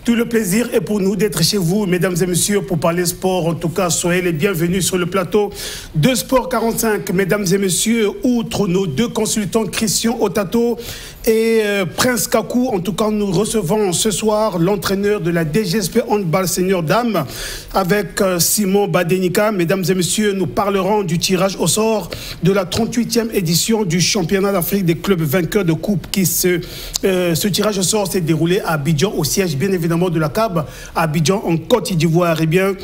Tout le plaisir est pour nous d'être chez vous, mesdames et messieurs, pour parler sport. En tout cas, soyez les bienvenus sur le plateau de Sport 45. Mesdames et messieurs, outre nos deux consultants, Christian Otato et Prince Kakou, en tout cas, nous recevons ce soir l'entraîneur de la DGSP Handball Senior Dames avec Simon Badenika. Mesdames et messieurs, nous parlerons du tirage au sort de la 38e édition du championnat d'Afrique des clubs vainqueurs de coupe. Ce tirage au sort s'est déroulé à Abidjan, au siège bien évidemment de la CAB, à Abidjan, en Côte d'Ivoire. Eh bien,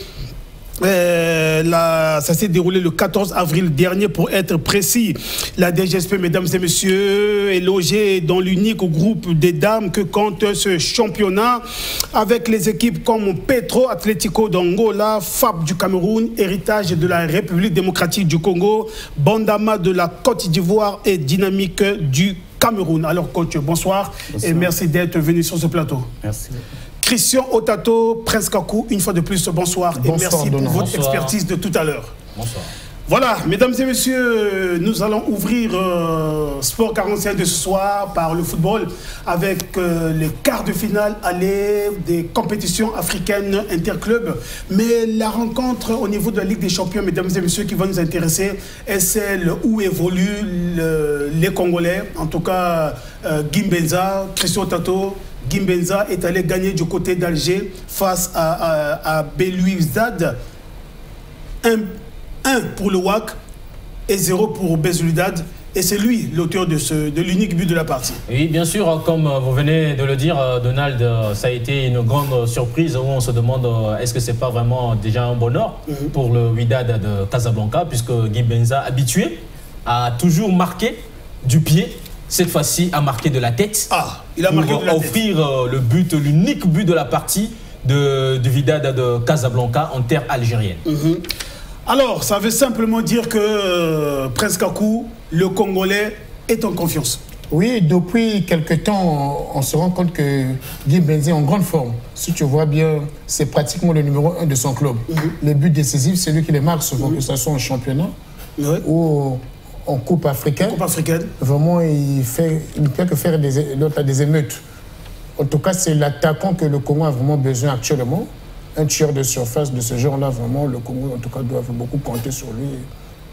ça s'est déroulé le 14 avril dernier, pour être précis. La DGSP, mesdames et messieurs, est logée dans l'unique groupe des dames que compte ce championnat, avec les équipes comme Petro Atlético d'Angola, FAP du Cameroun, Héritage de la République démocratique du Congo, Bandama de la Côte d'Ivoire et Dynamique du Cameroun. Alors, coach, bonsoir. Et merci d'être venu sur ce plateau. Merci. Christian Otato, Prince Kakou, une fois de plus, bonsoir. Et merci pour votre expertise de tout à l'heure. Bonsoir. Voilà, mesdames et messieurs, nous allons ouvrir Sport 45 de ce soir par le football avec les quarts de finale aller des compétitions africaines interclubs. Mais la rencontre au niveau de la Ligue des Champions, mesdames et messieurs, qui va nous intéresser est celle où évoluent les Congolais. En tout cas, Gimbenza, Christian Otato. Gimbenza est allé gagner du côté d'Alger face à Belouizdad. 1 pour le WAC et 0 pour Belouizdad. Et c'est lui l'auteur de l'unique but de la partie. Oui, bien sûr, comme vous venez de le dire, Donald, ça a été une grande surprise où on se demande est-ce que c'est pas vraiment déjà un bonheur pour le Wydad de Casablanca, puisque Gimbenza, habitué, a toujours marqué du pied. Cette fois-ci, a marqué de la tête. Ah, il a marqué de la tête. Pour offrir le but, l'unique but de la partie du Wydad de Casablanca en terre algérienne. Alors, ça veut simplement dire que Prince Kakou, le Congolais, est en confiance. Oui, depuis quelque temps, on se rend compte que Gimbenza est en grande forme. Si tu vois bien, c'est pratiquement le numéro 1 de son club. Les buts décisifs, c'est lui qui les marque souvent, que ce soit en championnat ou en Coupe africaine. Vraiment, il ne peut que faire des émeutes. En tout cas, c'est l'attaquant que le Congo a vraiment besoin actuellement. Un tireur de surface de ce genre-là, vraiment, le Congo, en tout cas, doit beaucoup compter sur lui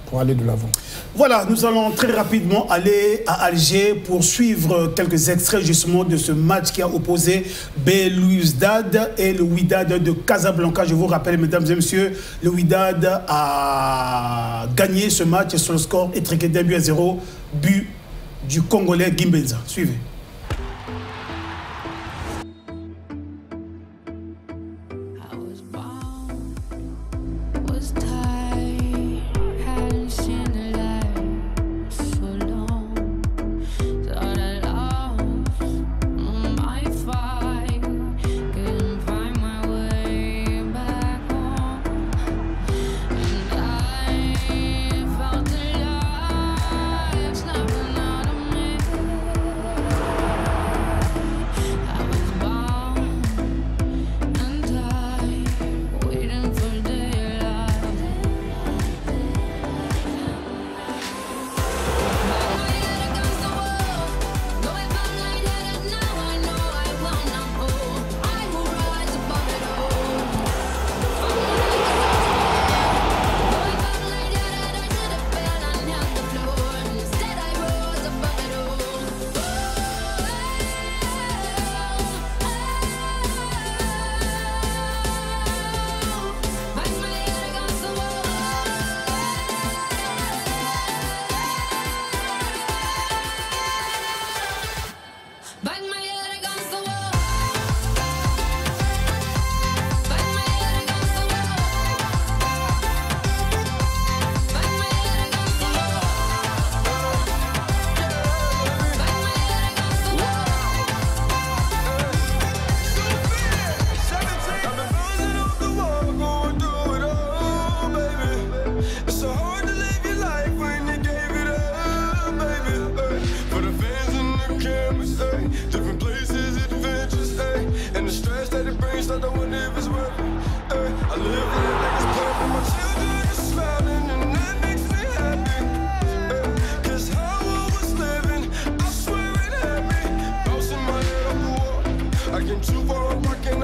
pour aller de l'avant. Voilà, nous allons très rapidement aller à Alger pour suivre quelques extraits justement de ce match qui a opposé Belouizdad et le Wydad de Casablanca. Je vous rappelle, mesdames et messieurs, le Wydad a gagné ce match sur le score étriqué d'un but à 0, but du Congolais Gimbenza. Suivez.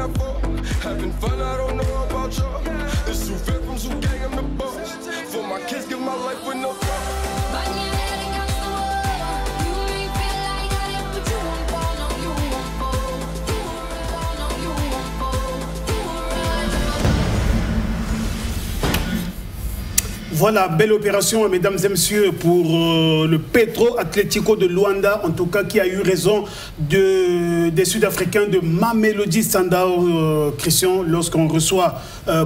I fall. Having fun, I don't know about y'all. It's too fair from Zoo Gang, I'm the boss. For my kids, give my life with no thought. Voilà, belle opération, mesdames et messieurs, pour le Petro Atlético de Luanda, en tout cas, qui a eu raison des Sud-Africains de Mamelodi Sundowns, Christian. Lorsqu'on reçoit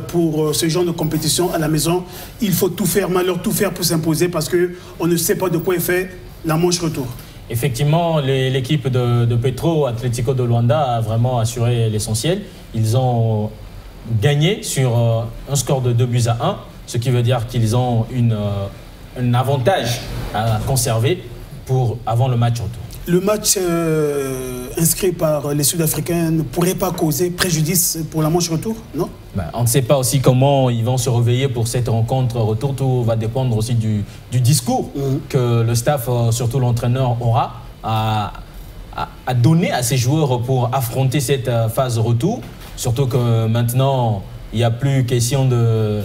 pour ce genre de compétition à la maison, il faut tout faire, malheur, tout faire pour s'imposer parce qu'on ne sait pas de quoi est fait la manche retour. Effectivement, l'équipe de Petro Atlético de Luanda a vraiment assuré l'essentiel. Ils ont gagné sur un score de 2-1. Ce qui veut dire qu'ils ont un avantage à conserver avant le match retour. Le match inscrit par les Sud-Africains ne pourrait pas causer préjudice pour la manche retour, non? On ne sait pas aussi comment ils vont se réveiller pour cette rencontre retour. Tout va dépendre aussi du discours que le staff, surtout l'entraîneur, aura à donner à ses joueurs pour affronter cette phase retour. Surtout que maintenant, il n'y a plus question de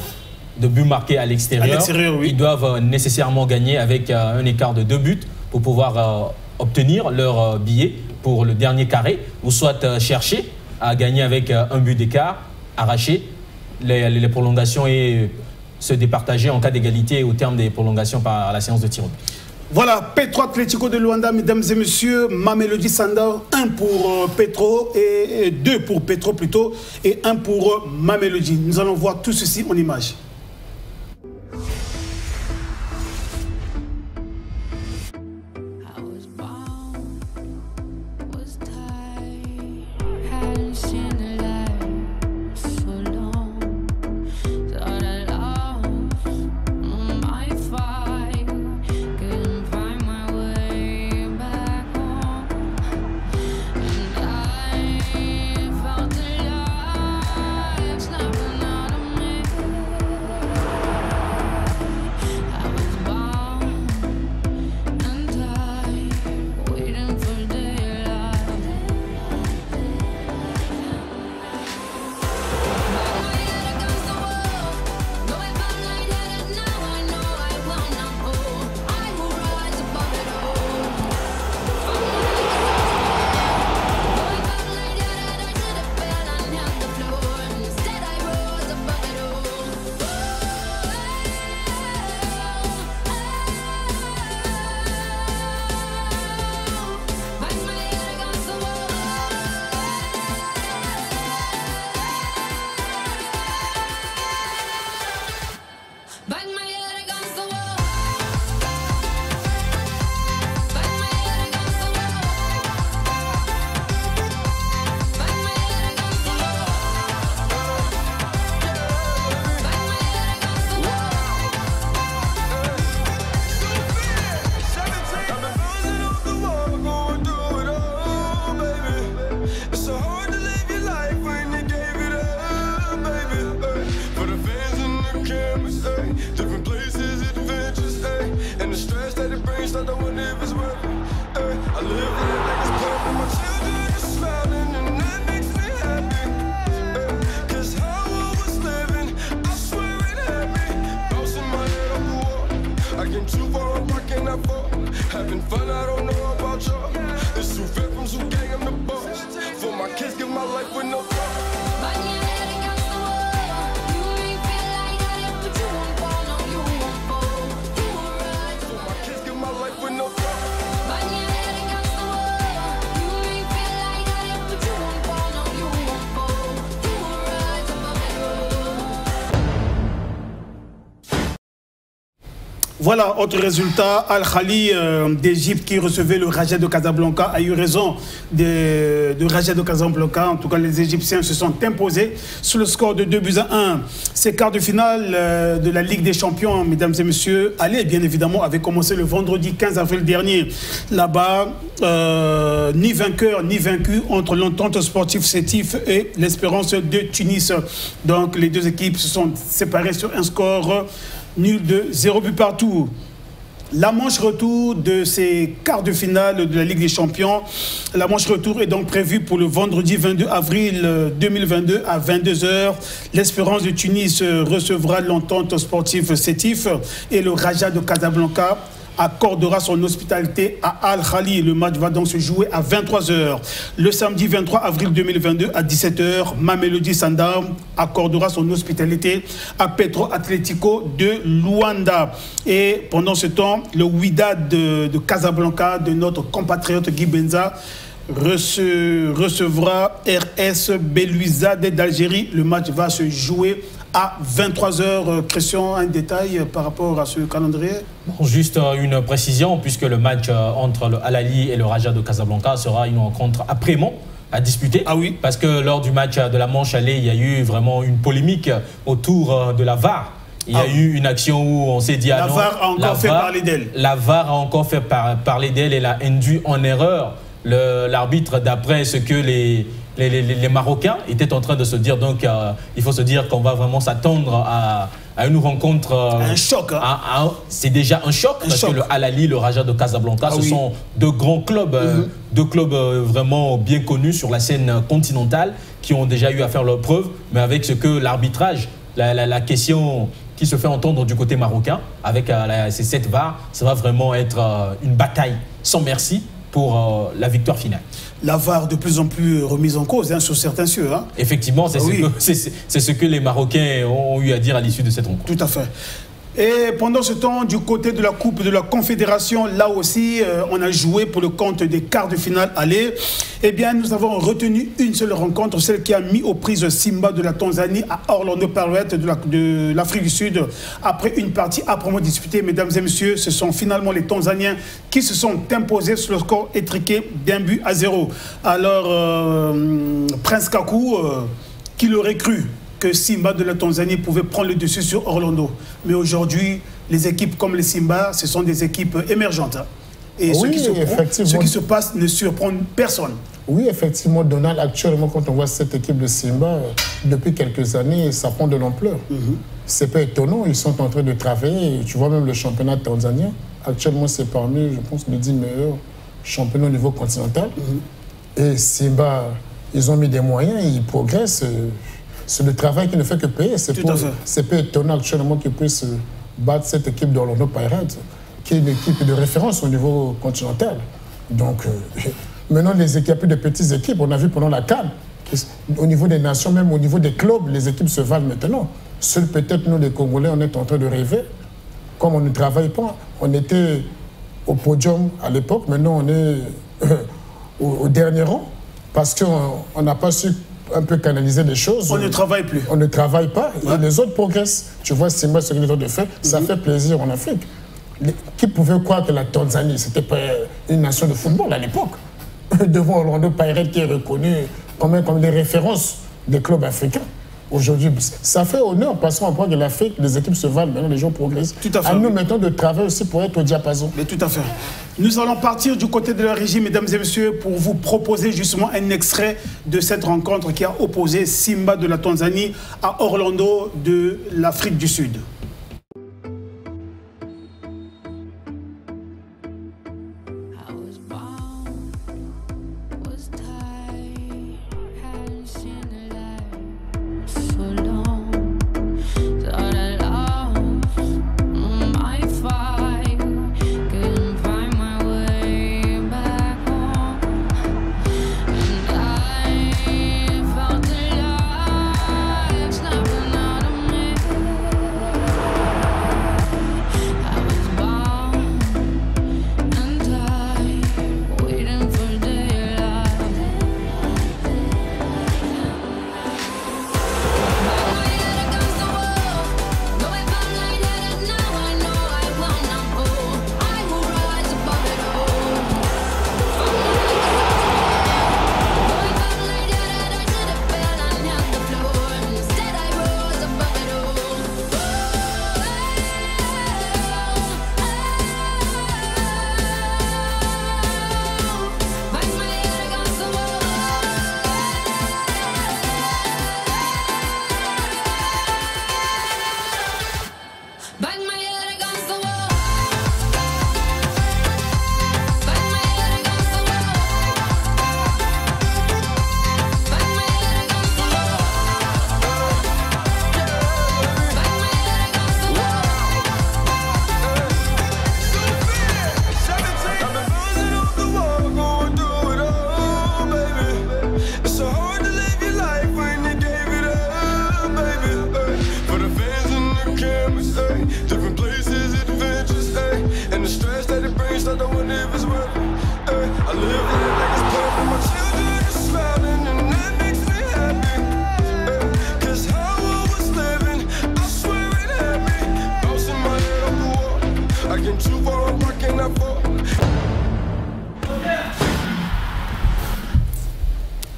buts marqués à l'extérieur. Oui. Ils doivent nécessairement gagner avec un écart de 2 buts pour pouvoir obtenir leur billet pour le dernier carré, ou soit chercher à gagner avec un but d'écart, arracher les prolongations et se départager en cas d'égalité au terme des prolongations par la séance de tir. Voilà, Petro Atlético de Luanda, mesdames et messieurs, Mamelodi Sundowns, 1 pour Petro et 2 pour Petro plutôt, et 1 pour Mamelodi. Nous allons voir tout ceci en images. Having fun, I don't know about y'all. It's too fair from Zoo Gang, I'm the boss. For my kids, give my life with no thought. Voilà, autre résultat, Al-Khali d'Égypte qui recevait le Raja de Casablanca a eu raison de Raja de Casablanca. En tout cas, les Égyptiens se sont imposés sur le score de 2-1. Ces quarts de finale de la Ligue des Champions, mesdames et messieurs, allez, bien évidemment, avait commencé le vendredi 15 avril dernier. Là-bas, ni vainqueur ni vaincu entre l'Entente Sportive Sétif et l'Espérance de Tunis. Donc, les deux équipes se sont séparées sur un score nul de 0 but partout. La manche retour de ces quarts de finale de la Ligue des Champions. La manche retour est donc prévue pour le vendredi 22 avril 2022 à 22 h. L'Espérance de Tunis recevra l'Entente sportive Sétif et le Raja de Casablanca accordera son hospitalité à Al-Khali. Le match va donc se jouer à 23 h. Le samedi 23 avril 2022 à 17 h, Mamelodi Sundowns accordera son hospitalité à Petro Atlético de Luanda. Et pendant ce temps, le Wydad de Casablanca, de notre compatriote Guy Benza, recevra RS Belouizdad d'Algérie. Le match va se jouer à 23 h. Christian, un détail par rapport à ce calendrier? Bon, juste une précision, puisque le match entre le Al-Ahly et le Raja de Casablanca sera une rencontre après-mont à disputer. Ah oui. Parce que lors du match de la Manche Aller, il y a eu vraiment une polémique autour de la VAR. Il y a eu une action où on s'est dit... La VAR a encore fait parler d'elle. La VAR a encore fait parler d'elle et l'a induit en erreur l'arbitre, d'après ce que les Marocains étaient en train de se dire. Donc il faut se dire qu'on va vraiment s'attendre à une rencontre. Un choc. Hein. C'est déjà un choc, parce que le Al-Ahly, le Raja de Casablanca, ce sont deux grands clubs, deux clubs vraiment bien connus sur la scène continentale, qui ont déjà eu à faire leur preuve. Mais avec ce que l'arbitrage, la question qui se fait entendre du côté marocain, avec ces 7 VAR, ça va vraiment être une bataille sans merci pour la victoire finale. La VAR de plus en plus remise en cause sur certains cieux. Hein. Effectivement, c'est ce que les Marocains ont eu à dire à l'issue de cette rencontre. Tout à fait. Et pendant ce temps, du côté de la Coupe de la Confédération, là aussi, on a joué pour le compte des quarts de finale aller. Eh bien, nous avons retenu une seule rencontre, celle qui a mis aux prises Simba de la Tanzanie à Orlando Pirates de l'Afrique du Sud. Après une partie âprement disputée, mesdames et messieurs, ce sont finalement les Tanzaniens qui se sont imposés sur le score étriqué d'1-0. Alors, Prince Kakou, qui l'aurait cru que Simba de la Tanzanie pouvait prendre le dessus sur Orlando. Mais aujourd'hui, les équipes comme les Simba, ce sont des équipes émergentes. Hein. Et ce qui se passe ne surprend personne. Oui, effectivement, Donald, actuellement, quand on voit cette équipe de Simba, depuis quelques années, ça prend de l'ampleur. C'est pas étonnant, ils sont en train de travailler. Tu vois, même le championnat tanzanien, actuellement, c'est parmi, je pense, les 10 meilleurs championnats au niveau continental. Et Simba, ils ont mis des moyens, ils progressent. C'est le travail qui ne fait que payer. C'est pas étonnant actuellement qu'ils puissent battre cette équipe d'Orlando Pirates, qui est une équipe de référence au niveau continental. Donc, maintenant, les équipes de petites équipes, on a vu pendant la CAN, au niveau des nations, même au niveau des clubs, les équipes se valent maintenant. Seuls peut-être nous, les Congolais, on est en train de rêver. Comme on ne travaille pas, on était au podium à l'époque, maintenant on est au dernier rang, parce qu'on n'a pas su un peu canaliser les choses. On ne travaille plus. On ne travaille pas et les autres progressent. Tu vois, c'est moi ce qu'ils ont de faire. Ça fait plaisir en Afrique. Qui pouvait croire que la Tanzanie, c'était pas une nation de football à l'époque? Devant Orlando Pirates qui est reconnu comme des références des clubs africains. Aujourd'hui, ça fait honneur parce qu'on voit que l'Afrique, les équipes se valent, maintenant les gens progressent. Tout à fait. À nous maintenant de travailler aussi pour être au diapason. Mais tout à fait. Nous allons partir du côté de la régie, mesdames et messieurs, pour vous proposer justement un extrait de cette rencontre qui a opposé Simba de la Tanzanie à Orlando de l'Afrique du Sud.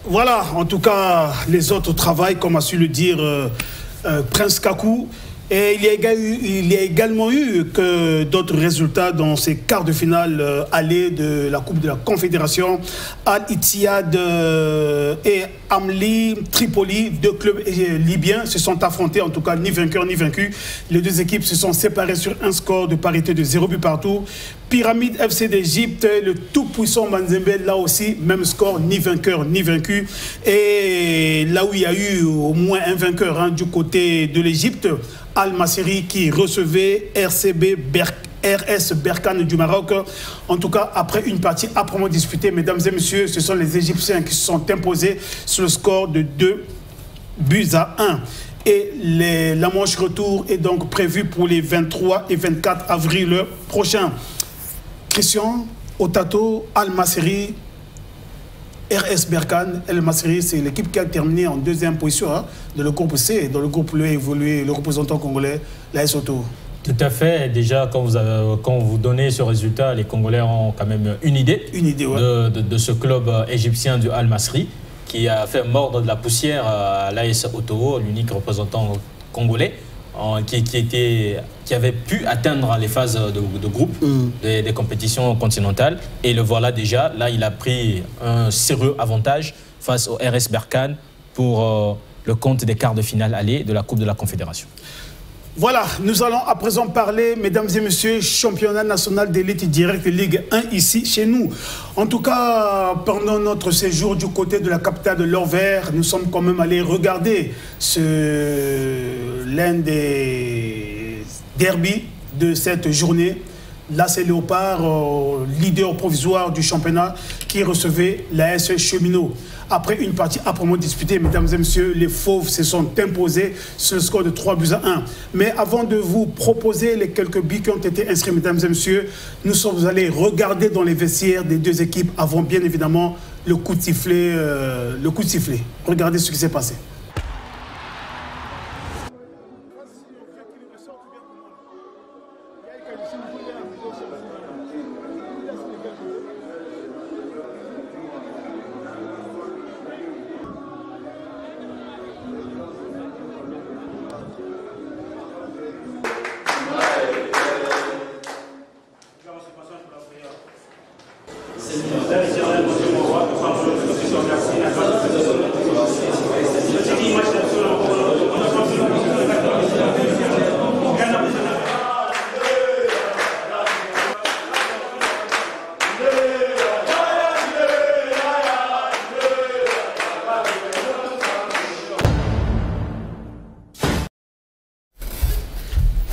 Voilà, en tout cas, les autres travaillent, comme a su le dire Prince Kakou. Et il y a également eu d'autres résultats dans ces quarts de finale allés de la Coupe de la Confédération. Al-Ittihad et Amli Tripoli, deux clubs libyens, se sont affrontés, en tout cas ni vainqueur ni vaincu. Les deux équipes se sont séparées sur un score de parité de 0 but partout. Pyramide FC d'Égypte, le tout-puissant Manzembe, là aussi, même score, ni vainqueur ni vaincu. Et là où il y a eu au moins un vainqueur du côté de l'Égypte, Al-Masiri qui recevait RS Berkane du Maroc. En tout cas, après une partie âprement disputée, mesdames et messieurs, ce sont les Égyptiens qui se sont imposés sur le score de 2 buts à 1. Et la manche retour est donc prévue pour les 23 et 24 avril prochains. Christian, Otato, Al-Masiri, RS Berkane. Al-Masiri, c'est l'équipe qui a terminé en deuxième position dans le groupe C. Dans le groupe E, évolué le représentant congolais, l'AS Auto. Tout à fait. Déjà, quand vous donnez ce résultat, les Congolais ont quand même une idée ouais. de ce club égyptien du Al-Masri qui a fait mordre de la poussière à l'AS Auto, l'unique représentant congolais qui avait pu atteindre les phases de groupe des compétitions continentales. Et le voilà déjà, là il a pris un sérieux avantage face au RS Berkane pour le compte des quarts de finale aller de la Coupe de la Confédération. Voilà, nous allons à présent parler, mesdames et messieurs, championnat national d'élite direct Ligue 1 ici chez nous. En tout cas, pendant notre séjour du côté de la capitale de l'Anvers, nous sommes quand même allés regarder l'un des derbies de cette journée. Là, c'est Léopard, leader provisoire du championnat, qui recevait l'AS Cheminot. Après une partie âprement disputée, mesdames et messieurs, les Fauves se sont imposés sur le score de 3 buts à 1. Mais avant de vous proposer les quelques buts qui ont été inscrits, mesdames et messieurs, nous sommes allés regarder dans les vestiaires des deux équipes avant bien évidemment le coup de sifflet. Regardez ce qui s'est passé.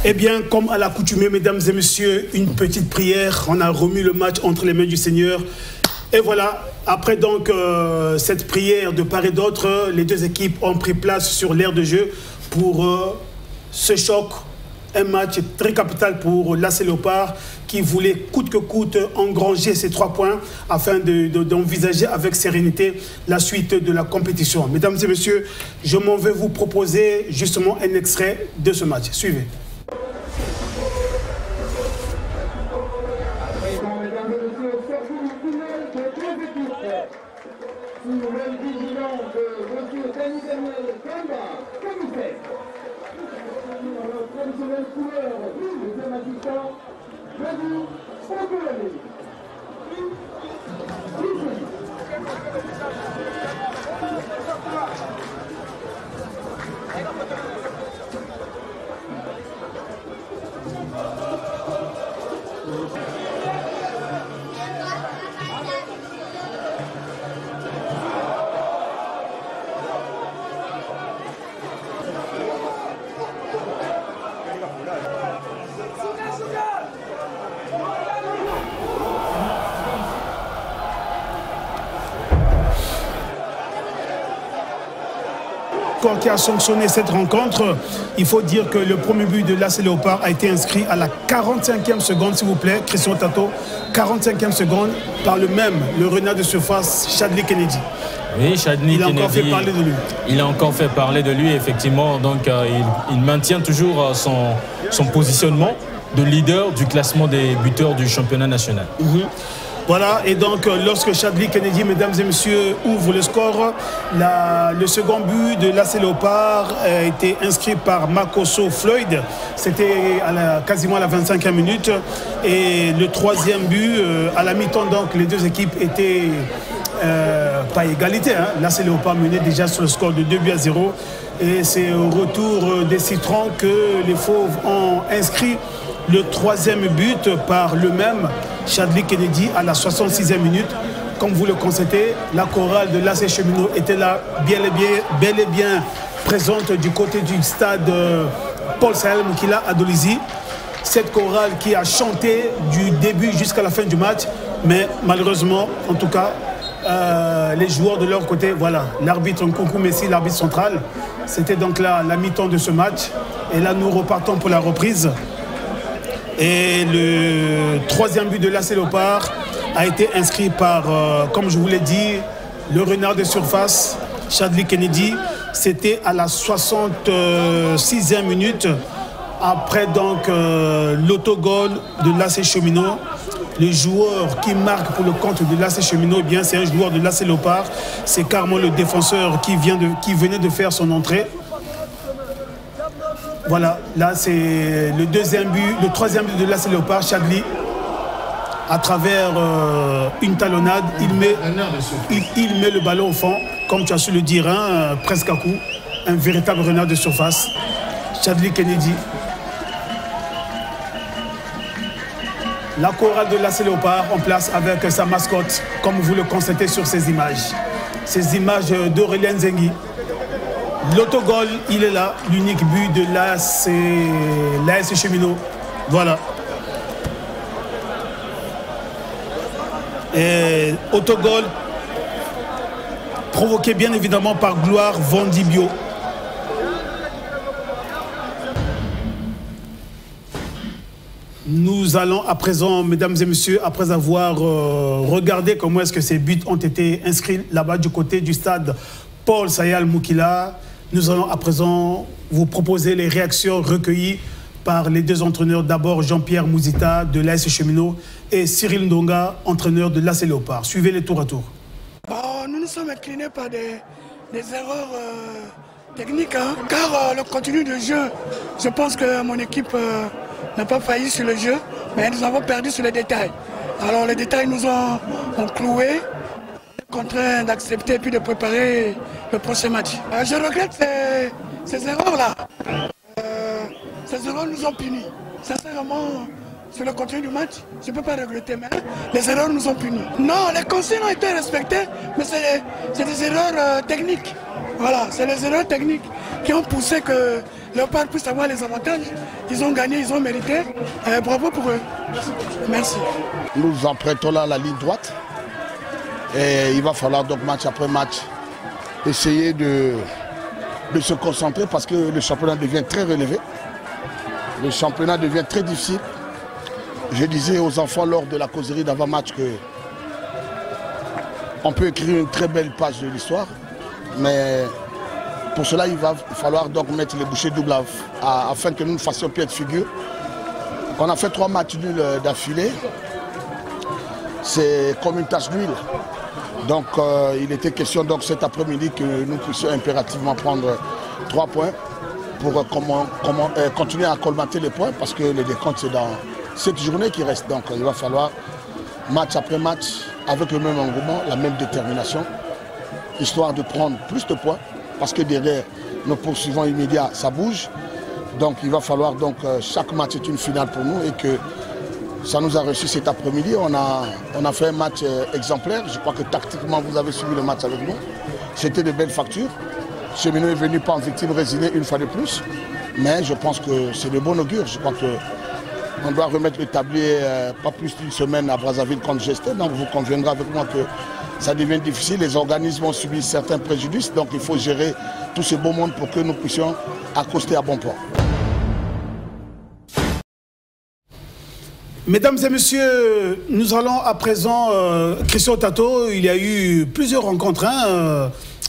Eh bien, comme à l'accoutumée, mesdames et messieurs, une petite prière. On a remis le match entre les mains du Seigneur. Et voilà, après donc cette prière de part et d'autre, les deux équipes ont pris place sur l'aire de jeu pour ce choc. Un match très capital pour l'AS Léopard qui voulait coûte que coûte engranger ces 3 points afin d'envisager avec sérénité la suite de la compétition. Mesdames et messieurs, je m'en vais vous proposer justement un extrait de ce match. Suivez. Qui a sanctionné cette rencontre. Il faut dire que le premier but de l'AS Léopard a été inscrit à la 45e seconde, s'il vous plaît, Christian Tato, 45e seconde, par le renard de surface, Chadley Kennedy. Oui, Chadley Kennedy. Il a encore fait parler de lui. Il a encore fait parler de lui, effectivement. Donc, il maintient toujours son positionnement de leader du classement des buteurs du championnat national. Voilà, et donc lorsque Chadli Kennedy, mesdames et messieurs, ouvre le score, le second but de l'AS Léopard a été inscrit par Makoso Floyd. C'était quasiment à la 25e minute. Et le troisième but, à la mi-temps, donc les deux équipes étaient pas égalité. Hein. L'AS Léopard menait déjà sur le score de 2-0. Et c'est au retour des Citrons que les Fauves ont inscrit le troisième but par le même Chadli Kennedy à la 66e minute. Comme vous le constatez, la chorale de l'AS Cheminot était là, bel et bien présente du côté du stade Paul Sahel Moukila à Dolisie. Cette chorale qui a chanté du début jusqu'à la fin du match, mais malheureusement, en tout cas, les joueurs de leur côté, voilà, l'arbitre Nkunku Messi, l'arbitre central, c'était donc là la mi-temps de ce match. Et là, nous repartons pour la reprise. Et le troisième but de l'AS Léopard a été inscrit par, comme je vous l'ai dit, le renard de surface, Chadli Kennedy. C'était à la 66e minute, après donc l'autogol de l'AS Cheminot. Le joueur qui marque pour le compte de l'AS Cheminot, eh bien c'est un joueur de l'AS Léopard. C'est Carmo, le défenseur, qui venait de faire son entrée. Voilà, là c'est le deuxième but, le troisième but de l'AS Léopard, Chadli, à travers une talonnade, il met le ballon au fond, comme tu as su le dire, hein, presque à coup, un véritable renard de surface. Chadli Kennedy. La chorale de l'AS Léopard en place avec sa mascotte, comme vous le constatez sur ces images. Ces images d'Aurélien Zengi. L'autogol, il est là, l'unique but de l'AS Cheminot. Voilà. Et autogol provoqué bien évidemment par Gloire Vandibio. Nous allons à présent, mesdames et messieurs, après avoir regardé comment est-ce que ces buts ont été inscrits là-bas du côté du stade Paul Sahel Moukila, nous allons à présent vous proposer les réactions recueillies par les deux entraîneurs. D'abord Jean-Pierre Mouzita de l'AS Cheminot et Cyril Ndonga, entraîneur de l'AS Léopard. Suivez-les tour à tour. Bon, nous nous sommes inclinés par des erreurs techniques, hein, car le contenu de jeu, je pense que mon équipe n'a pas failli sur le jeu, mais nous avons perdu sur les détails. Alors les détails nous ont cloués, contraints d'accepter et puis de préparer le prochain match. Je regrette ces erreurs-là. Ces erreurs nous ont punis. Sincèrement, sur le contenu du match, je ne peux pas regretter, mais les erreurs nous ont punis. Non, les consignes ont été respectées, mais c'est des erreurs techniques. Voilà, c'est les erreurs techniques qui ont poussé que Léopard puisse avoir les avantages. Ils ont gagné, ils ont mérité. Bravo pour eux. Merci. Nous empruntons là la ligne droite. Et il va falloir donc match après match essayer de se concentrer parce que le championnat devient très relevé. Le championnat devient très difficile. Je disais aux enfants lors de la causerie d'avant-match que on peut écrire une très belle page de l'histoire, mais pour cela il va falloir donc mettre les bouchées doubles afin que nous ne fassions pied de figure. On a fait 3 matchs nuls d'affilée. C'est comme une tache d'huile. Donc il était question donc cet après-midi que nous puissions impérativement prendre 3 points pour continuer à colmater les points parce que le décompte c'est dans cette journée qui reste. Donc il va falloir match après match avec le même engouement, la même détermination, histoire de prendre plus de points parce que derrière nos poursuivants immédiats ça bouge. Donc il va falloir donc chaque match est une finale pour nous et que ça nous a reçu cet après-midi. On a fait un match exemplaire. Je crois que tactiquement, vous avez suivi le match avec nous. C'était de belles factures. Cheminot est venu pas en victime résignée une fois de plus. Mais je pense que c'est de bon augure. Je crois qu'on doit remettre le tablier pas plus d'une semaine à Brazzaville contre Gestet. Donc vous conviendrez avec moi que ça devient difficile. Les organismes ont subi certains préjudices. Donc il faut gérer tout ce beau monde pour que nous puissions accoster à bon port. Mesdames et messieurs, nous allons à présent, Christian Tato, il y a eu plusieurs rencontres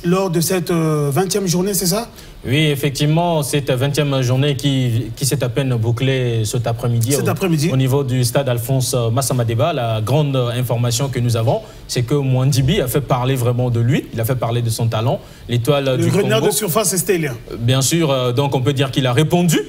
lors de cette 20e journée, c'est ça? Oui, effectivement, cette 20e journée qui s'est à peine bouclée cet après-midi au niveau du stade Alphonse Massamadeba. La grande information que nous avons, c'est que Mwandibi a fait parler vraiment de lui, il a fait parler de son talent. L'étoile du Congo. Le renard de surface, c'était là. Bien sûr, donc on peut dire qu'il a répondu.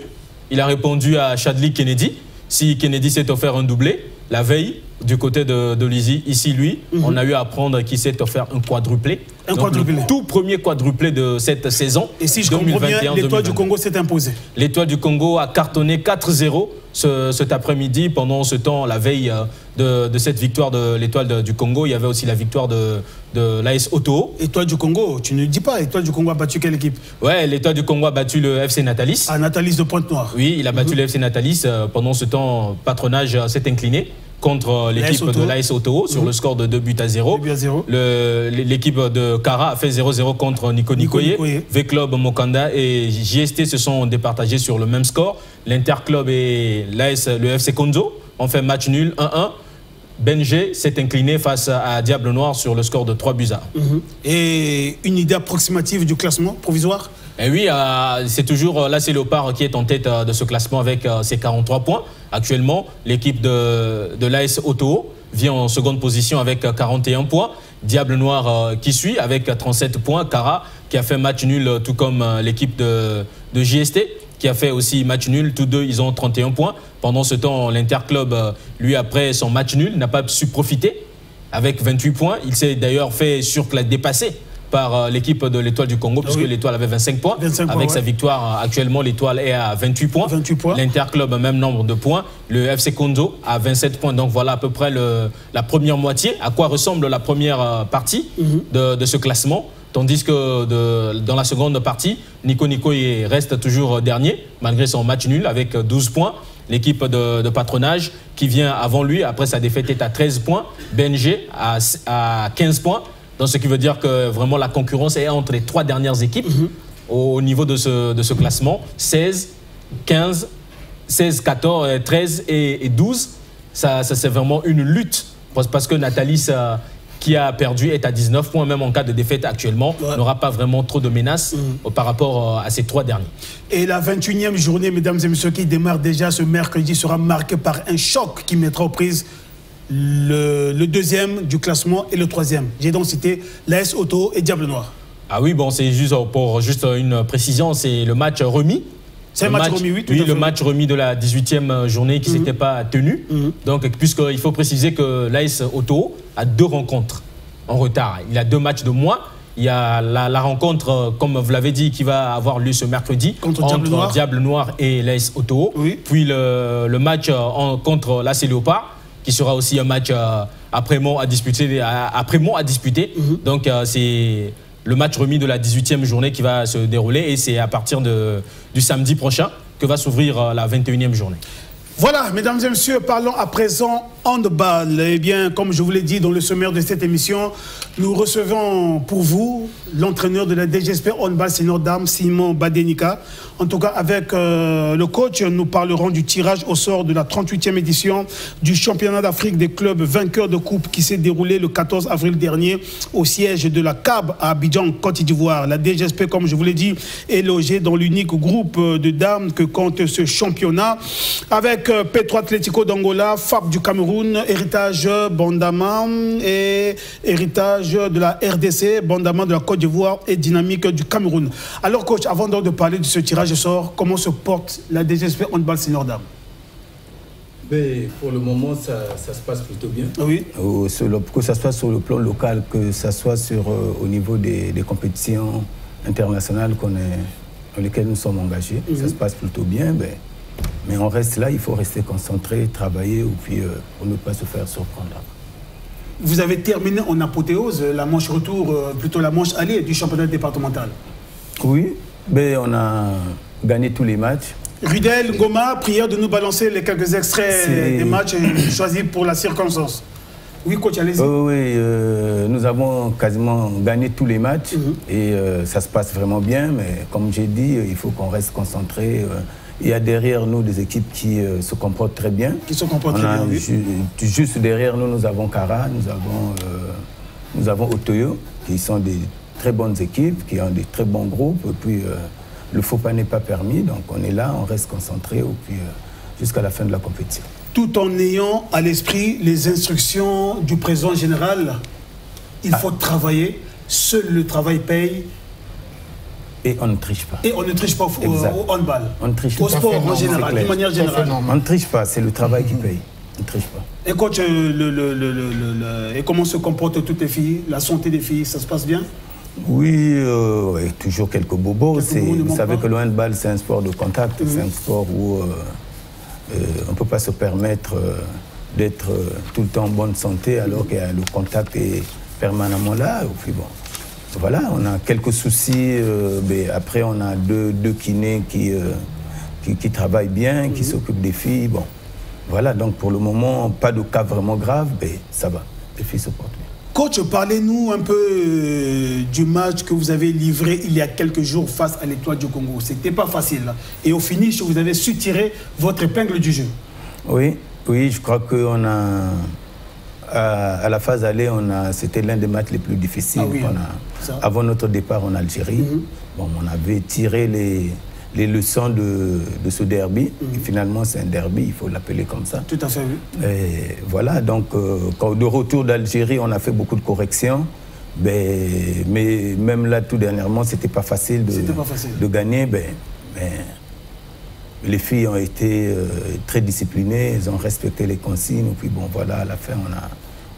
Il a répondu à Chadli Kennedy. Si Kennedy s'est offert un doublé, la veille, du côté de Lizy, ici, lui, on a eu à apprendre qu'il s'est offert un quadruplé. Le tout premier quadruplé de cette saison. Et si je comprends bien, l'étoile du Congo s'est imposée. L'étoile du Congo a cartonné 4-0 cet après-midi. Pendant ce temps, la veille de cette victoire de l'étoile du Congo, il y avait aussi la victoire de l'AS Oto. Étoile du Congo, tu ne dis pas, l'étoile du Congo a battu quelle équipe? Ouais, l'étoile du Congo a battu le FC Natalis. Ah, Natalis de Pointe-Noire. Oui, il a battu le FC Natalis. Pendant ce temps, Patronage s'est incliné contre l'équipe de l'AS Oto sur le score de 2-0. L'équipe de Kara a fait 0-0 contre Nico Nikoye. V-Club Mokanda et JST se sont départagés sur le même score. L'Interclub et le FC Konzo ont fait match nul 1-1. Benjé s'est incliné face à Diable Noir sur le score de 3-1. Et une idée approximative du classement provisoire? Et oui, c'est toujours l'AS Léopard qui est en tête de ce classement avec ses 43 points. Actuellement, l'équipe de l'AS Oto vient en seconde position avec 41 points. Diable Noir qui suit avec 37 points. Kara qui a fait match nul tout comme l'équipe de JST qui a fait aussi match nul. Tous deux, ils ont 31 points. Pendant ce temps, l'Interclub, lui, après son match nul, n'a pas su profiter avec 28 points. Il s'est d'ailleurs fait dépasser par l'équipe de l'Étoile du Congo, puisque l'Étoile avait 25 points. Avec sa victoire, actuellement, l'Étoile est à 28 points. L'Interclub, même nombre de points. Le FC Konzo a 27 points. Donc voilà à peu près la première moitié. À quoi ressemble la première partie de ce classement. Tandis que dans la seconde partie, Nico reste toujours dernier, malgré son match nul, avec 12 points. L'équipe de Patronage, qui vient avant lui, après sa défaite, est à 13 points. BNG à 15 points. Donc, ce qui veut dire que vraiment la concurrence est entre les trois dernières équipes au niveau de ce classement. 16, 15, 16, 14, 13 et 12. Ça c'est vraiment une lutte. Parce que Natalis, qui a perdu, est à 19 points. Même en cas de défaite actuellement, n'aura pas vraiment trop de menaces par rapport à ces trois derniers. Et la 21e journée, mesdames et messieurs, qui démarre déjà ce mercredi, sera marquée par un choc qui mettra aux prises le deuxième du classement et le troisième. J'ai donc cité l'AS Oto et Diable Noir. Ah oui, bon, c'est juste pour une précision, c'est le match remis. C'est le match remis, oui. Oui, le match remis de la 18e journée qui ne s'était pas tenu. Donc, puisqu'il faut préciser que l'AS Oto a 2 rencontres en retard. Il a 2 matchs de moins. Il y a la rencontre, comme vous l'avez dit, qui va avoir lieu ce mercredi entre Diable Noir et l'AS Oto. Puis le match contre l'AS Léopard, qui sera aussi un match après-mont à disputer. Donc, c'est le match remis de la 18e journée qui va se dérouler et c'est à partir du samedi prochain que va s'ouvrir la 21e journée. Voilà, mesdames et messieurs, parlons à présent handball. Eh bien, comme je vous l'ai dit dans le sommaire de cette émission, nous recevons pour vous l'entraîneur de la DGSP Handball Senior Dames, Simon Badenika. En tout cas, avec le coach, nous parlerons du tirage au sort de la 38e édition du championnat d'Afrique des clubs vainqueurs de coupe qui s'est déroulé le 14 avril dernier au siège de la CAB à Abidjan, Côte d'Ivoire. La DGSP, comme je vous l'ai dit, est logée dans l'unique groupe de dames que compte ce championnat, avec Petro Atlético d'Angola, FAP du Cameroun, Héritage Bandama et Héritage de la RDC, Bandama de la Côte d'Ivoire et Dynamique du Cameroun. Alors coach, avant donc de parler de ce tirage au sort, comment se porte la DGSP Handball Senior Dames? Pour le moment, ça se passe plutôt bien. Oui. Que ce soit sur le plan local, que ce soit au niveau des compétitions internationales dans lesquelles nous sommes engagés, ça se passe plutôt bien. Mais on reste là, il faut rester concentré, travailler, pour ne pas se faire surprendre. Vous avez terminé en apothéose la manche retour, plutôt la manche aller du championnat départemental. Oui, on a gagné tous les matchs. Rudel, Ngoma, prière de nous balancer les quelques extraits des matchs choisis pour la circonstance. Oui, coach, allez-y. Oui, nous avons quasiment gagné tous les matchs et ça se passe vraiment bien, mais comme j'ai dit, il faut qu'on reste concentré. Il y a derrière nous des équipes qui se comportent très bien. Qui se comportent très bien, oui. Juste derrière nous, nous avons Kara, nous avons Otoyo, qui sont très bonnes équipes, qui ont des très bons groupes. Et puis, le faux pas n'est pas permis. Donc, on est là, on reste concentré jusqu'à la fin de la compétition. Tout en ayant à l'esprit les instructions du président général, il faut travailler. Seul le travail paye. Et on ne triche pas. Et on ne triche pas au handball. On ne triche au sport en général, d'une manière générale. On ne triche pas, c'est le travail qui paye. On ne triche pas. Et coach, et comment se comportent toutes les filles? La santé des filles, ça se passe bien? Oui, toujours quelques bobos. Vous savez que le handball, c'est un sport de contact. C'est un sport où on ne peut pas se permettre d'être tout le temps en bonne santé alors que le contact est permanemment là. Et puis bon. Voilà, on a quelques soucis. Après, on a deux kinés qui travaillent bien, qui s'occupent des filles. Bon, voilà, donc pour le moment, pas de cas vraiment grave, mais ça va. Les filles se portent bien. Coach, parlez-nous un peu du match que vous avez livré il y a quelques jours face à l'Étoile du Congo. C'était pas facile. Et au finish, vous avez su tirer votre épingle du jeu. Oui, je crois qu'on a... À la phase aller, c'était l'un des matchs les plus difficiles. Avant notre départ en Algérie, bon, on avait tiré les leçons de ce derby. Et finalement, c'est un derby, il faut l'appeler comme ça. Tout à fait, oui. Et voilà, donc, de retour d'Algérie, on a fait beaucoup de corrections. Mais même là, tout dernièrement, c'était pas facile de gagner. Mais les filles ont été très disciplinées, elles ont respecté les consignes. Et puis bon, voilà, à la fin,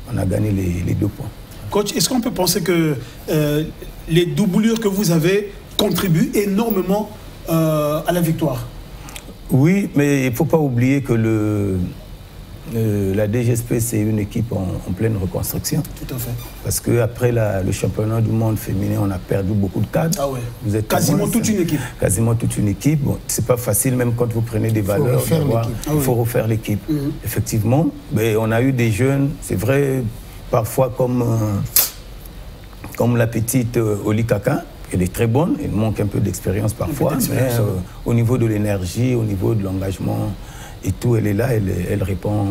on a gagné les 2 points. Coach, est-ce qu'on peut penser que les doublures que vous avez contribuent énormément à la victoire? Oui, mais il ne faut pas oublier que la DGSP, c'est une équipe en pleine reconstruction. Tout à fait. Parce qu'après le championnat du monde féminin, on a perdu beaucoup de cadres. Ah ouais. Vous êtes quasiment toute une équipe. Quasiment toute une équipe. Bon, c'est pas facile, même quand vous prenez des valeurs. Il faut refaire l'équipe. Effectivement, mais on a eu des jeunes, c'est vrai, parfois comme la petite Oli Kaka. Elle est très bonne, elle manque un peu d'expérience parfois, mais au niveau de l'énergie, au niveau de l'engagement et tout, elle est là, elle répond.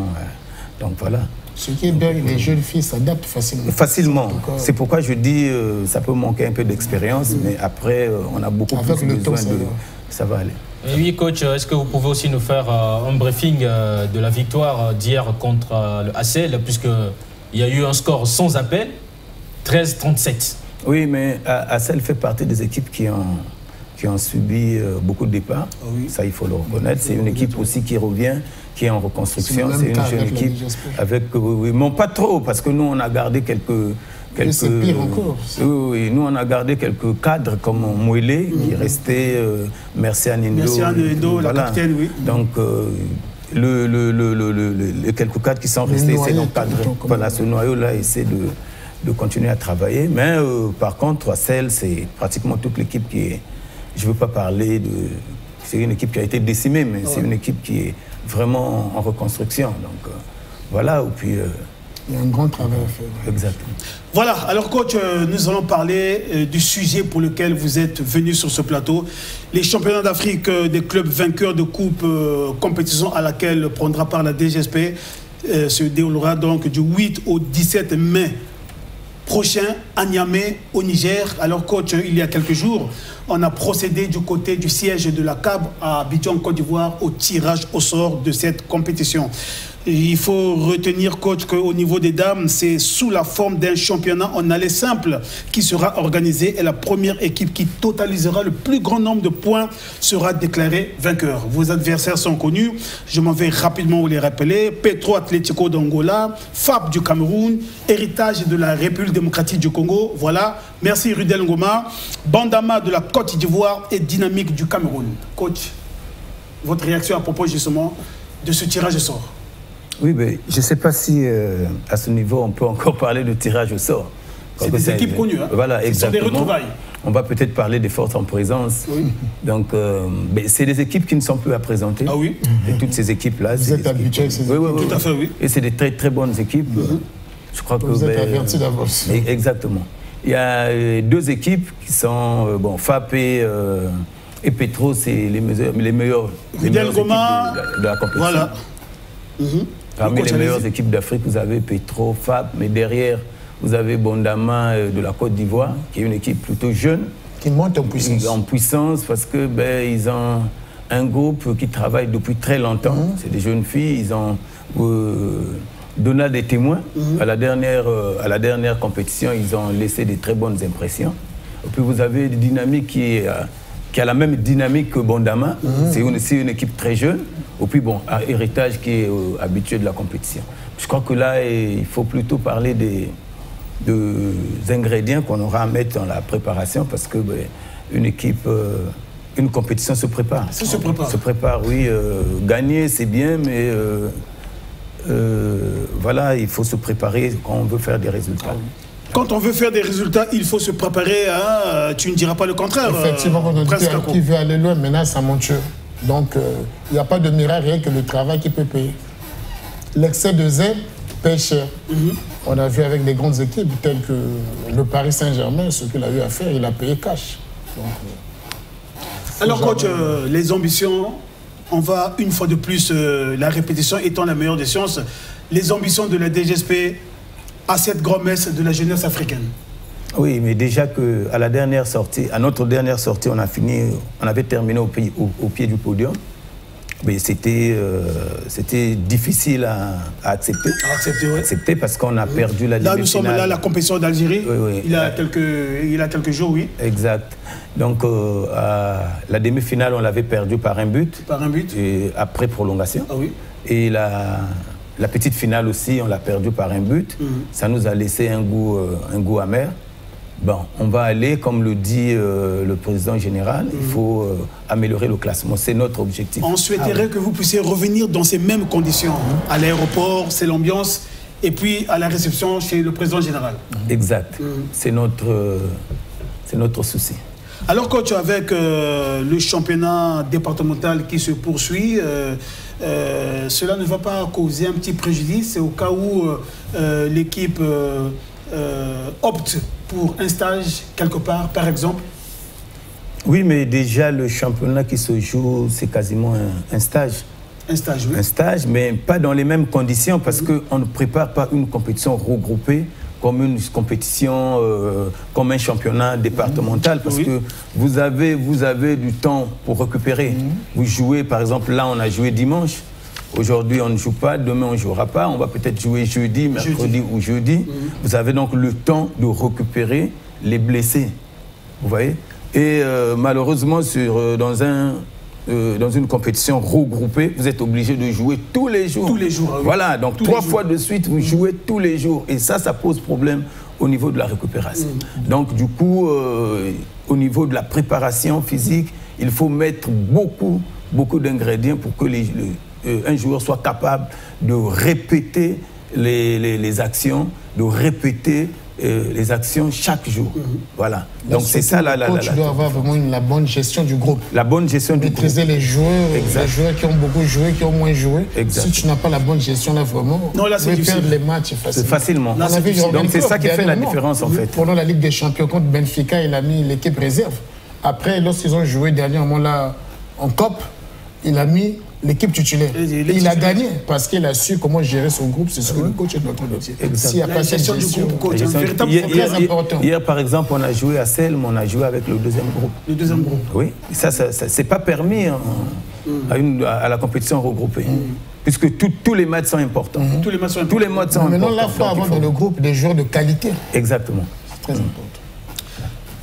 Donc voilà. Ce qui est bien, les jeunes filles s'adaptent facilement. Facilement. C'est pourquoi je dis ça peut manquer un peu d'expérience, mais après, on a beaucoup plus besoin de... Ça va aller. Et oui, coach, est-ce que vous pouvez aussi nous faire un briefing de la victoire d'hier contre le ACL, puisqu'il y a eu un score sans appel, 13-37. Oui, mais ACL fait partie des équipes qui ont subi beaucoup de départs. Oui. Ça, il faut le reconnaître. C'est une équipe aussi qui revient, qui est en reconstruction. C'est une jeune équipe avec... Oui, mais pas trop, parce que nous, on a gardé quelques c'est pire encore. Oui, nous, on a gardé quelques cadres comme Mouélé, qui restait Merci à Nindo. Merci à Nindo, la capitaine, oui. Donc, les quelques cadres qui sont restés, c'est nos cadres. Voilà, ce noyau-là essaie de continuer à travailler. Mais par contre, ACL, c'est pratiquement toute l'équipe qui est... Je ne veux pas parler de... C'est une équipe qui a été décimée, mais c'est une équipe qui est vraiment en reconstruction. Donc voilà, et puis... il y a un grand travail à faire. Exactement. Voilà, alors coach, nous allons parler du sujet pour lequel vous êtes venu sur ce plateau. Les championnats d'Afrique des clubs vainqueurs de coupe, compétition à laquelle prendra part la DGSP, se déroulera donc du 8 au 17 mai prochain à Niamey, au Niger. Alors coach, il y a quelques jours, on a procédé du côté du siège de la CAB à Abidjan, Côte d'Ivoire, au tirage au sort de cette compétition. Il faut retenir, coach, qu'au niveau des dames, c'est sous la forme d'un championnat en aller simple qui sera organisé et la première équipe qui totalisera le plus grand nombre de points sera déclarée vainqueur. Vos adversaires sont connus, je m'en vais rapidement vous les rappeler. Petro Atlético d'Angola, FAP du Cameroun, Héritage de la République démocratique du Congo, voilà. Merci Rudel Ngoma, Bandama de la Côte d'Ivoire et Dynamique du Cameroun. Coach, votre réaction à propos justement de ce tirage au sort? Oui, mais je ne sais pas si à ce niveau on peut encore parler de tirage au sort. C'est des équipes connues, hein? Voilà, exactement. Ce sont des retrouvailles. On va peut-être parler des forces en présence. Oui. Donc, c'est des équipes qui ne sont plus à présenter. Ah oui. Et toutes ces équipes-là. Vous êtes habitués à ces équipes. Oui, tout à fait, oui. Et c'est des très, très bonnes équipes. Je crois que vous êtes avertis d'avance. Exactement. Il y a 2 équipes qui sont, FAP et Petro, c'est les meilleures équipes de la compétition. Voilà. Parmi les meilleures équipes d'Afrique, vous avez Petro, FAP, mais derrière, Vous avez Bondama de la Côte d'Ivoire, qui est une équipe plutôt jeune. Qui monte en puissance. En puissance parce que ils ont un groupe qui travaille depuis très longtemps. C'est des jeunes filles. Ils ont donné des témoins. À la dernière compétition, ils ont laissé de très bonnes impressions. Et puis vous avez des dynamiques qui a la même dynamique que Bondama. C'est aussi une équipe très jeune. Et puis bon, Héritage qui est habitué de la compétition. Je crois que là, il faut plutôt parler des ingrédients qu'on aura à mettre dans la préparation parce que une équipe, une compétition se prépare. Ça se prépare. Se prépare, oui. Gagner, c'est bien, mais voilà, il faut se préparer quand on veut faire des résultats. Quand on veut faire des résultats, il faut se préparer à... Tu ne diras pas le contraire. Effectivement, quand on dit qui veut aller loin, maintenant, ça monte. Donc, il n'y a pas de miracle, rien que le travail qui peut payer. L'excès de zèle paye cher. On a vu avec des grandes équipes telles que le Paris Saint-Germain, ce qu'il a eu à faire, il a payé cash. Donc, alors, coach, les ambitions, on va une fois de plus, la répétition étant la meilleure des sciences, les ambitions de la DGSP à cette grand-messe de la jeunesse africaine. Oui, mais déjà à notre dernière sortie, on avait terminé au pied du podium. Mais c'était difficile à accepter. Accepter parce qu'on a perdu la demi-finale. Là, nous sommes là, la compétition d'Algérie. Oui. Il y a quelques jours, oui. Exact. Donc, la demi-finale, on l'avait perdue par un but. Par un but. Et après prolongation. Ah oui. Et la petite finale aussi, on l'a perdue par un but. Ça nous a laissé un goût amer. Bon, on va aller, comme le dit le président général, il faut améliorer le classement. C'est notre objectif. On souhaiterait que vous puissiez revenir dans ces mêmes conditions. À l'aéroport, c'est l'ambiance, et puis à la réception chez le président général. Exact. C'est notre souci. Alors, coach, avec le championnat départemental qui se poursuit, cela ne va pas causer un petit préjudice au cas où l'équipe opte pour un stage quelque part, par exemple? Oui, mais déjà, le championnat qui se joue, c'est quasiment un stage. Un stage, oui. Un stage, mais pas dans les mêmes conditions, parce qu'on ne prépare pas une compétition regroupée comme une compétition, comme un championnat départemental, parce que vous avez du temps pour récupérer. Vous jouez, par exemple, là, on a joué dimanche. Aujourd'hui, on ne joue pas, demain, on ne jouera pas. On va peut-être jouer jeudi, mercredi ou jeudi. Vous avez donc le temps de récupérer les blessés. Vous voyez? Et malheureusement, dans une compétition regroupée, vous êtes obligé de jouer tous les jours. Tous les jours. Oui. Voilà, donc 3 fois de suite, vous jouez tous les jours. Et ça pose problème au niveau de la récupération. Donc, du coup, au niveau de la préparation physique, il faut mettre beaucoup d'ingrédients pour que un joueur soit capable de répéter les actions, de répéter les actions chaque jour. Voilà. Donc c'est ça la tu dois avoir vraiment la bonne gestion du groupe. La bonne gestion du groupe. Maîtriser les joueurs qui ont beaucoup joué, qui ont moins joué. Exact. Si tu n'as pas la bonne gestion là vraiment, tu peux perdre les matchs facilement. Donc c'est ça qui fait la différence en fait. Pendant la Ligue des Champions contre Benfica, il a mis l'équipe réserve. Après, lorsqu'ils ont joué dernièrement là en COP, il a mis l'équipe titulaire. Il a gagné parce qu'il a su comment gérer son groupe. C'est ce que le coach est notre métier. S'il n'y a pas cette gestion du groupe, coach, c'est un véritable très important. Hier, par exemple, on a joué à Selm, on a joué avec le deuxième groupe. Le deuxième groupe. Oui, ça c'est pas permis à la compétition regroupée. Puisque tous les matchs sont importants. Tous les matchs sont importants. Maintenant, là, il faut avoir dans le groupe des joueurs de qualité. Exactement. C'est très important.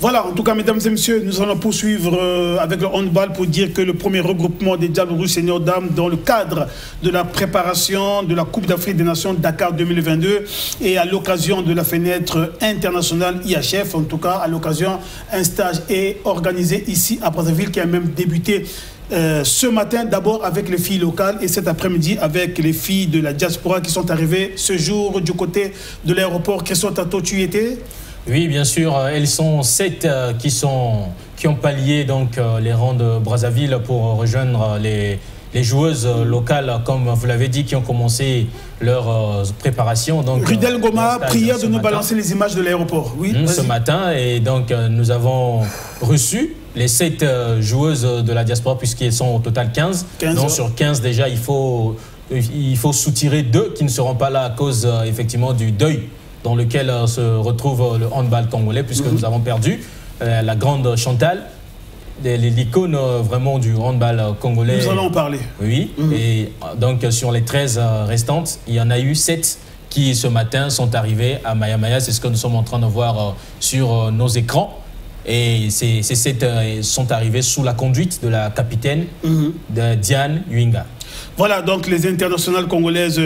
Voilà, en tout cas, mesdames et messieurs, nous allons poursuivre avec le handball pour dire que le premier regroupement des Diables Rouges seniors dames dans le cadre de la préparation de la Coupe d'Afrique des Nations Dakar 2022 et à l'occasion de la fenêtre internationale IHF, en tout cas, à l'occasion, un stage est organisé ici à Brazzaville qui a même débuté ce matin, d'abord avec les filles locales et cet après-midi avec les filles de la diaspora qui sont arrivées ce jour du côté de l'aéroport. Christian Tato, tu y étais? Oui, bien sûr. Elles sont 7 qui ont pallié donc, les rangs de Brazzaville pour rejoindre les joueuses locales, comme vous l'avez dit, qui ont commencé leur préparation. Donc, Rudel Goma, prière de nous balancer les images de l'aéroport. Oui, ce matin, et donc nous avons reçu les 7 joueuses de la diaspora, puisqu'elles sont au total 15. Donc sur 15, déjà, il faut soutirer 2 qui ne seront pas là à cause effectivement du deuil dans lequel se retrouve le handball congolais, puisque nous avons perdu la grande Chantal, l'icône vraiment du handball congolais. Nous allons en parler. Oui, et donc sur les 13 restantes, il y en a eu 7 qui ce matin sont arrivés à Maya Maya. C'est ce que nous sommes en train de voir sur nos écrans. Et ces 7 sont arrivés sous la conduite de la capitaine de Diane Yuinga. Voilà, donc les internationales congolaises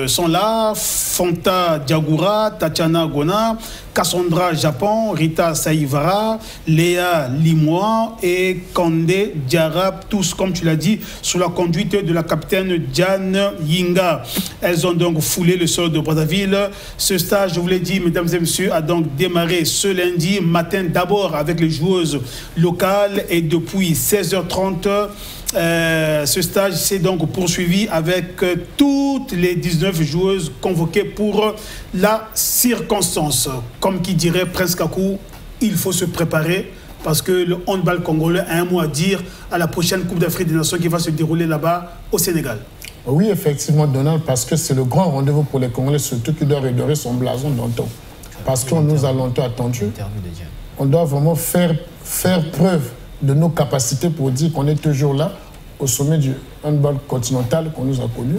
sont là. Fonta Diagoura, Tatiana Gona, Cassandra Japon, Rita Saïvara, Léa Limois et Kandé Diarab, tous, comme tu l'as dit, sous la conduite de la capitaine Diane Yinga. Elles ont donc foulé le sol de Brazzaville. Ce stage, je vous l'ai dit, mesdames et messieurs, a donc démarré ce lundi matin, d'abord avec les joueuses locales, et depuis 16h30, ce stage s'est donc poursuivi avec toutes les 19 joueuses convoquées pour la circonstance. Comme qui dirait Prince Kakou, il faut se préparer parce que le handball congolais a un mot à dire à la prochaine Coupe d'Afrique des Nations qui va se dérouler là-bas au Sénégal. Oui, effectivement, Donald, parce que c'est le grand rendez-vous pour les Congolais, surtout qui doit redorer son blason d'antan. Parce qu'on nous a longtemps attendu. On doit vraiment faire preuve de nos capacités pour dire qu'on est toujours là, au sommet du handball continental qu'on nous a connu.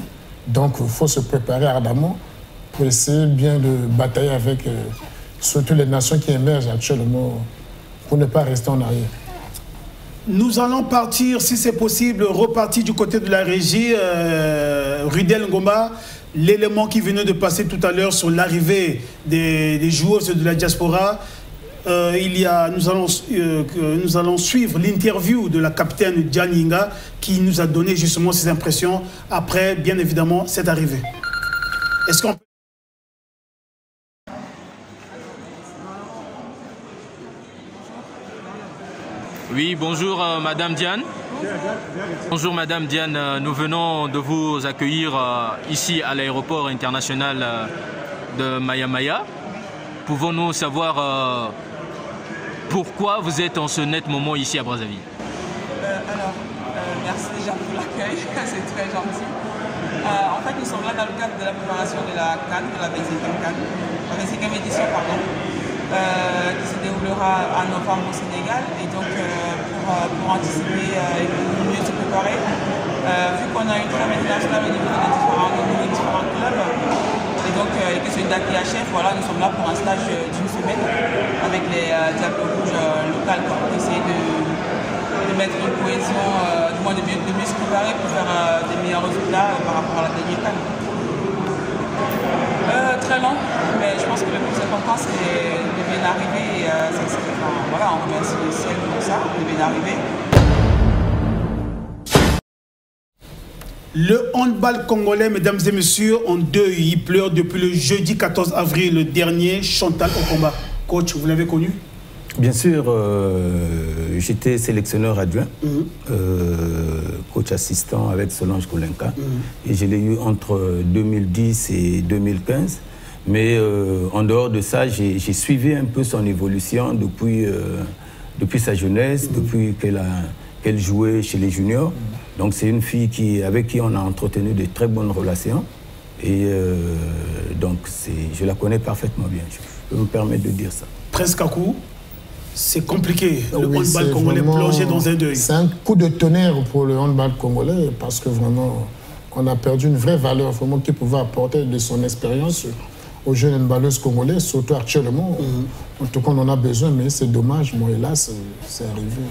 Donc, il faut se préparer ardemment pour essayer bien de batailler avec surtout les nations qui émergent actuellement pour ne pas rester en arrière. Nous allons partir, si c'est possible, repartir du côté de la régie. Rudel Ngoma, l'élément qui venait de passer tout à l'heure sur l'arrivée des joueuses de la diaspora. Nous allons suivre l'interview de la capitaine Diane Yinga qui nous a donné justement ses impressions après, bien évidemment, cette arrivée. Est-ce qu'on peut... Oui, bonjour Madame Diane. Bonjour Madame Diane, nous venons de vous accueillir ici à l'aéroport international de Maya Maya. Pouvons-nous savoir pourquoi vous êtes en ce net moment ici à Brazzaville? Merci déjà pour l'accueil, c'est très gentil. En fait, nous sommes là dans le cadre de la préparation de la CAN, de la 25e édition, qui se déroulera en novembre au Sénégal. Et donc, pour anticiper et mieux se préparer, vu qu'on a une trame internationale au niveau des différents clubs, et donc que c'est une date qui achève, voilà, nous sommes là pour un stage d'une semaine avec les Diables Rouges locales pour essayer de mettre une cohésion, du moins de mieux se préparer pour faire des meilleurs résultats par rapport à la dernière CAN. Très long, mais je pense que le plus important c'est de bien arriver. Voilà, on remercie le ciel pour ça, de bien arriver. Le handball congolais, mesdames et messieurs, en deuil. Il pleure depuis le jeudi 14 avril dernier. Chantal au combat. Coach, vous l'avez connu? Bien sûr, j'étais sélectionneur adjoint, coach assistant avec Solange Kolenka. Et je l'ai eu entre 2010 et 2015. Mais en dehors de ça, j'ai suivi un peu son évolution depuis sa jeunesse, depuis qu'elle jouait chez les juniors. Donc c'est une fille avec qui on a entretenu de très bonnes relations. Et donc je la connais parfaitement bien. Je peux me permettre de dire ça. Prince Kakou, c'est compliqué, le handball congolais plongé dans un deuil. C'est un coup de tonnerre pour le handball congolais parce que vraiment, on a perdu une vraie valeur vraiment qui pouvait apporter de son expérience aux jeunes handballeuses congolais, surtout actuellement. En tout cas, on en a besoin, mais c'est dommage. Moi, hélas, c'est arrivé.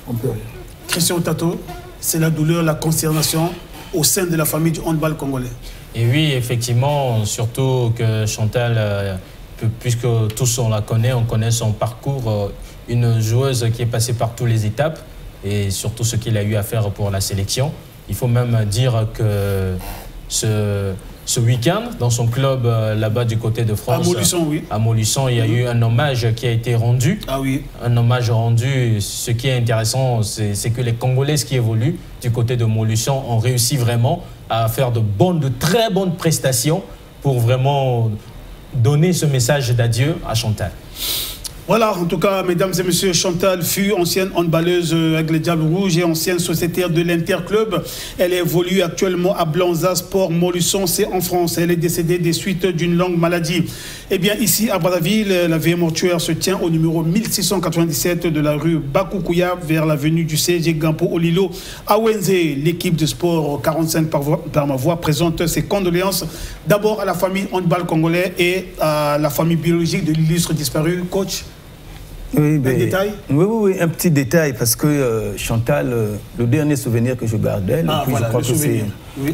On peut rien. Christian Tato, c'est la douleur, la consternation au sein de la famille du handball congolais. Et oui, effectivement, surtout que Chantal, puisque tous on la connaît, on connaît son parcours, une joueuse qui est passée par toutes les étapes et surtout ce qu'il a eu à faire pour la sélection. Il faut même dire que ce week-end, dans son club là-bas du côté de France, à Montluçon, il y a eu un hommage qui a été rendu. Ah oui. Un hommage rendu. Ce qui est intéressant, c'est que les Congolaises qui évoluent du côté de Montluçon ont réussi vraiment à faire de très bonnes prestations pour vraiment donner ce message d'adieu à Chantal. Voilà, en tout cas, mesdames et messieurs, Chantal fut ancienne handballeuse avec les Diables Rouges et ancienne sociétaire de l'Interclub. Elle évolue actuellement à Blanza Sport Molusson, c'est en France. Elle est décédée des suites d'une longue maladie. Eh bien, ici à Brazzaville, la veillée mortuaire se tient au numéro 1697 de la rue Bakoukoua vers l'avenue du CG Gampo Olilo à Wenze. L'équipe de sport 45 par ma voix présente ses condoléances d'abord à la famille handball congolais et à la famille biologique de l'illustre disparu. Coach, oui, un détail? Oui, un petit détail, parce que Chantal, le dernier souvenir que je garde d'elle,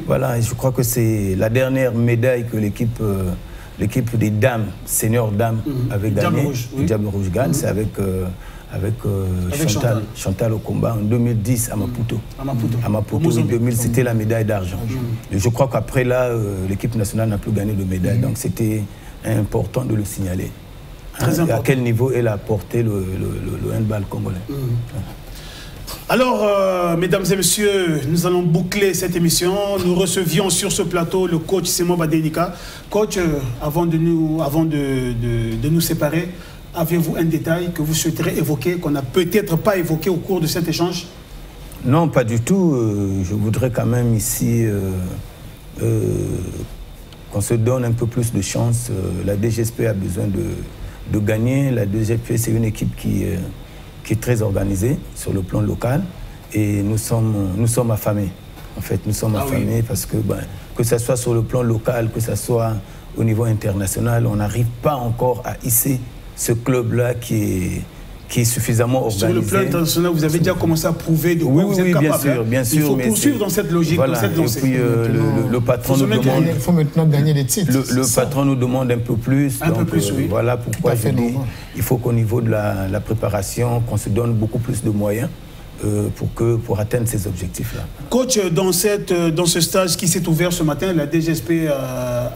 voilà, je crois que c'est la dernière médaille que l'équipe des dames, senior dames, avait gagnée. Diable Rouge gagne, c'est avec Chantal au combat en 2010 à Maputo. À Maputo, en 2000, c'était la médaille d'argent. Je crois qu'après là, l'équipe nationale n'a plus gagné de médaille, donc c'était important de le signaler. Et à quel niveau elle a porté le handball congolais. Alors, mesdames et messieurs, nous allons boucler cette émission. Nous recevions sur ce plateau le coach Simon Badenika. Coach, avant de nous séparer, avez-vous un détail que vous souhaiterez évoquer, qu'on n'a peut-être pas évoqué au cours de cet échange? Non, pas du tout. Je voudrais quand même ici qu'on se donne un peu plus de chance. La DGSP a besoin de gagner. La DGSP, c'est une équipe qui est très organisée sur le plan local. Et nous sommes affamés. En fait, nous sommes affamés parce que ce soit sur le plan local, que ce soit au niveau international, on n'arrive pas encore à hisser ce club-là qui est suffisamment organisé. Sur le plan international, vous avez déjà commencé à prouver de quoi vous êtes capable. Bien sûr. Il faut poursuivre dans cette logique, voilà. dans cette lancée. Et puis le patron nous demande... Il faut maintenant gagner des titres. Le patron nous demande un peu plus. Voilà pourquoi je dis il faut qu'au niveau de la préparation, qu'on se donne beaucoup plus de moyens pour atteindre ces objectifs-là. Coach, dans ce stage qui s'est ouvert ce matin, la DGSP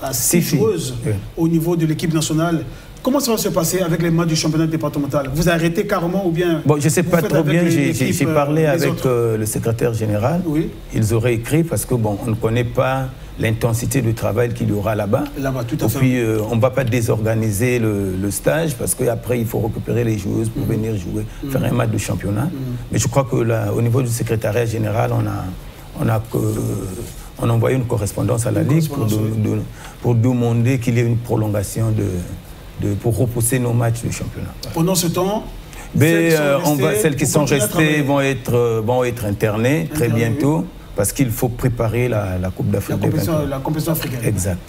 a 6 joueuses au niveau de l'équipe nationale. Comment ça va se passer avec les matchs du championnat départemental? Vous arrêtez carrément ou bien... Bon, je ne sais pas trop bien, j'ai parlé avec le secrétaire général. Oui. Ils auraient écrit parce que on ne connaît pas l'intensité du travail qu'il y aura là-bas. Là-bas, tout à fait. Et puis, on ne va pas désorganiser le stage parce qu'après, il faut récupérer les joueuses pour venir jouer, faire un match de championnat. Mais je crois qu'au niveau du secrétariat général, on a envoyé une correspondance à la Ligue pour demander qu'il y ait une prolongation pour repousser nos matchs de championnat. Pendant ce temps, celles qui sont restées vont être internées très bientôt parce qu'il faut préparer la Coupe d'Afrique. La compétition africaine. Exact.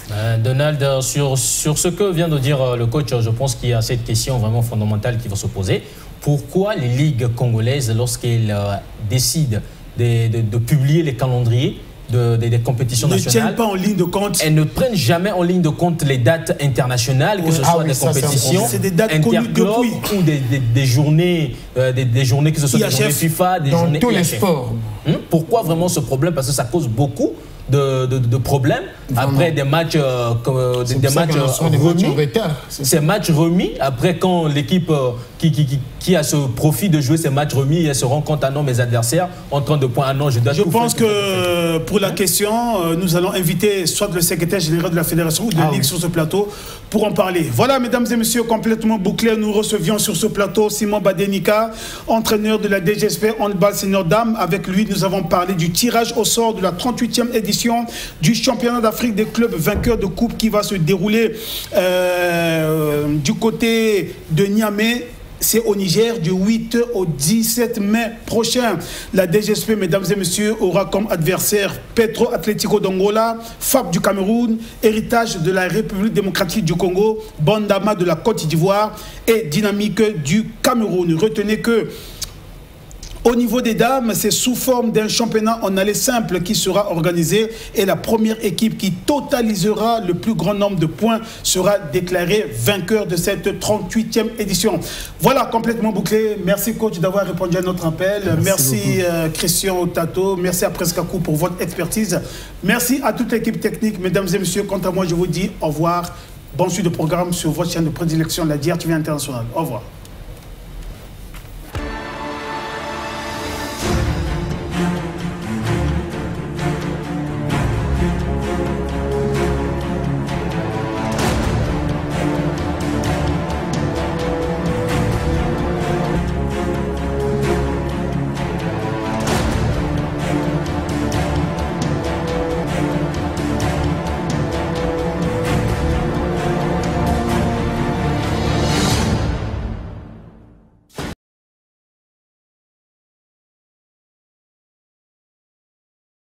Donald, sur ce que vient de dire le coach, je pense qu'il y a cette question vraiment fondamentale qui va se poser. Pourquoi les ligues congolaises, lorsqu'elles décident de publier les calendriers des compétitions nationales, ne tiennent pas en ligne de compte. Elles ne prennent jamais en ligne de compte les dates internationales, que ce soit des compétitions interclubs ou des journées que ce soit des journées FIFA, des journées dans tous les sports. Pourquoi vraiment ce problème? Parce que ça cause beaucoup de problèmes après des matchs remis. Ces matchs remis, après quand l'équipe qui a ce profit de jouer ces matchs remis, elle se rend compte, ah non, mes adversaires ont 32 points, ah non, je dois Je pense que pour la question, nous allons inviter soit le secrétaire général de la fédération ou de la Ligue sur ce plateau pour en parler. Voilà, mesdames et messieurs, complètement bouclé, nous recevions sur ce plateau Simon Badenika, entraîneur de la DGSP Handball Senior Dames. Avec lui, nous avons parlé du tirage au sort de la 38e édition du championnat d'Afrique des clubs vainqueurs de coupe qui va se dérouler du côté de Niamey. C'est au Niger du 8 au 17 mai prochain. La DGSP, mesdames et messieurs, aura comme adversaire Petro Atlético d'Angola, FAP du Cameroun, Héritage de la République démocratique du Congo, Bandama de la Côte d'Ivoire et Dynamique du Cameroun. Retenez que au niveau des dames, c'est sous forme d'un championnat en aller simple qui sera organisé et la première équipe qui totalisera le plus grand nombre de points sera déclarée vainqueur de cette 38e édition. Voilà, complètement bouclé. Merci coach d'avoir répondu à notre appel. Merci Christian Otato. Merci à Preskakou pour votre expertise. Merci à toute l'équipe technique. Mesdames et messieurs, quant à moi, je vous dis au revoir. Bonne suite de programme sur votre chaîne de prédilection, la DRTV Internationale. Au revoir.